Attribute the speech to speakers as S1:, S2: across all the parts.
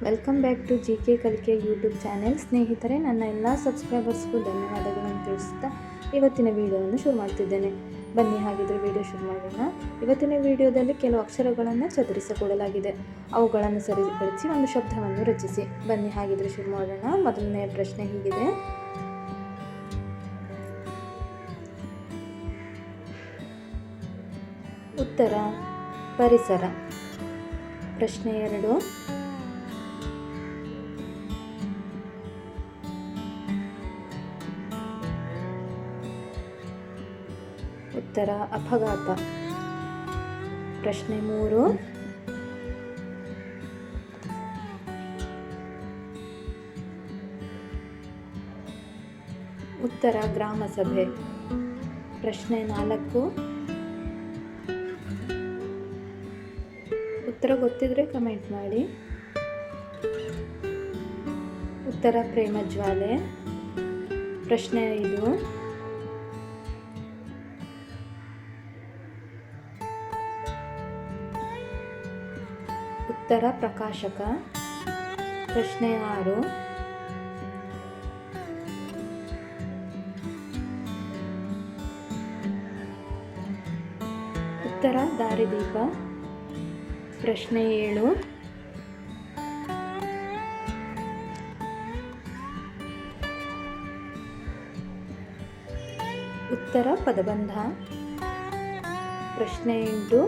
S1: Welcome back to G K ಕಲಿಕೆ YouTube channel. ಸ್ನೇಹಿತರೆ, ನನ್ನ ಎಲ್ಲ ಸಬ್ಸ್ಕ್ರೈಬರ್ಸ್ಗೂ ಧನ್ಯವಾದಗಳನ್ನು ತಿಳಿಸುತ್ತಾ ಇವತ್ತಿನ ವಿಡಿಯೋವನ್ನು ಶುರು ಮಾಡ್ತಿದ್ದೇನೆ. ಬನ್ನಿ ಹಾಗಿದ್ರೆ ವಿಡಿಯೋ ಶುರು ಮಾಡೋಣ. ಇವತ್ತಿನ ವಿಡಿಯೋದಲ್ಲಿ ಕೆಲವು ಅಕ್ಷರಗಳನ್ನು ಚದುರಿಸಿಕೊಡಲಾಗಿದೆ. ಅವುಗಳನ್ನು ಸರಿಪಡಿಸಿ ಒಂದು ಶಬ್ದವನ್ನು ರಚಿಸಿ. ಬನ್ನಿ ಹಾಗಿದ್ರೆ ಶುರು ಮಾಡೋಣ. ಮೊದಲನೆಯ ಪ್ರಶ್ನೆ ಹೀಗಿದೆ: ಉತ್ತರ ಪರಿಸರ. ಪ್ರಶ್ನೆ 2: ಉತ್ತರ ಅಪಘಾತ. ಪ್ರಶ್ನೆ 3: ಉತ್ತರ ಗ್ರಾಮ ಸಭೆ. ಪ್ರಶ್ನೆ 4: ಉತ್ತರ ಗೊತ್ತಿದ್ರೆ ಕಮೆಂಟ್ ಮಾಡಿ. ಉತ್ತರ ಪ್ರೇಮ ಜ್ವಾಲೆ. ಪ್ರಶ್ನೆ 5: ಉತ್ತರ ಪ್ರಕಾಶಕ. ಪ್ರಶ್ನೆ 6: ಉತ್ತರ ದಾರಿದೀಪ. ಪ್ರಶ್ನೆ 7: ಉತ್ತರ ಪದಬಂಧ. ಪ್ರಶ್ನೆ 8: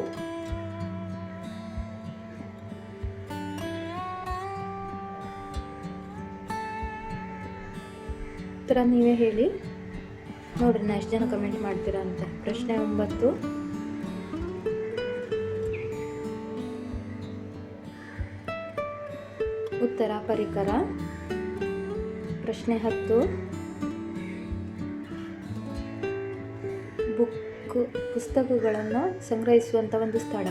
S1: ಉತ್ತರ ನೀವೇ ಹೇಳಿ, ನೋಡ್ರಿ ನಾ ಎಷ್ಟು ಜನ ಕಮೆಂಟ್ ಮಾಡ್ತೀರಾ ಅಂತ. ಪ್ರಶ್ನೆ 9: ಉತ್ತರ ಪರಿಕರ. ಪ್ರಶ್ನೆ 10: ಪುಸ್ತಕಗಳನ್ನು ಸಂಗ್ರಹಿಸುವಂಥ ಒಂದು ಸ್ಥಳ.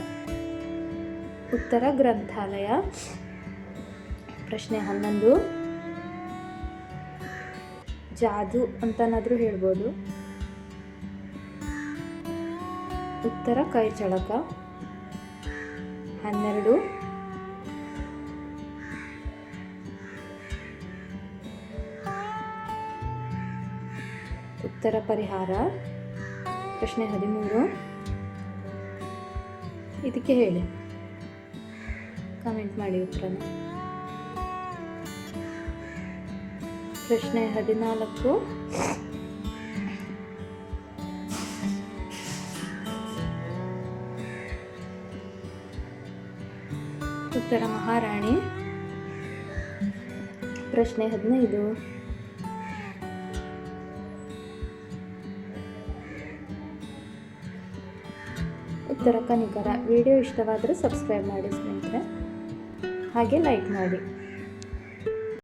S1: ಉತ್ತರ ಗ್ರಂಥಾಲಯ. ಪ್ರಶ್ನೆ 11: ಜಾದು ಅಂತನಾದರೂ ಹೇಳ್ಬೋದು. ಉತ್ತರ ಕೈಚಳಕ. 12: ಉತ್ತರ ಪರಿಹಾರ. ಪ್ರಶ್ನೆ 13: ಇದಕ್ಕೆ ಹೇಳಿ, ಕಮೆಂಟ್ ಮಾಡಿ ಉತ್ತರನ. ಪ್ರಶ್ನೆ 14: ಉತ್ತರ ಮಹಾರಾಣಿ. ಪ್ರಶ್ನೆ 15: ಉತ್ತರ ಕನಿಕರ. ವಿಡಿಯೋ ಇಷ್ಟವಾದರೆ ಸಬ್ಸ್ಕ್ರೈಬ್ ಮಾಡಿ ಸ್ನೇಹಿತರೆ, ಹಾಗೆ ಲೈಕ್ ಮಾಡಿ.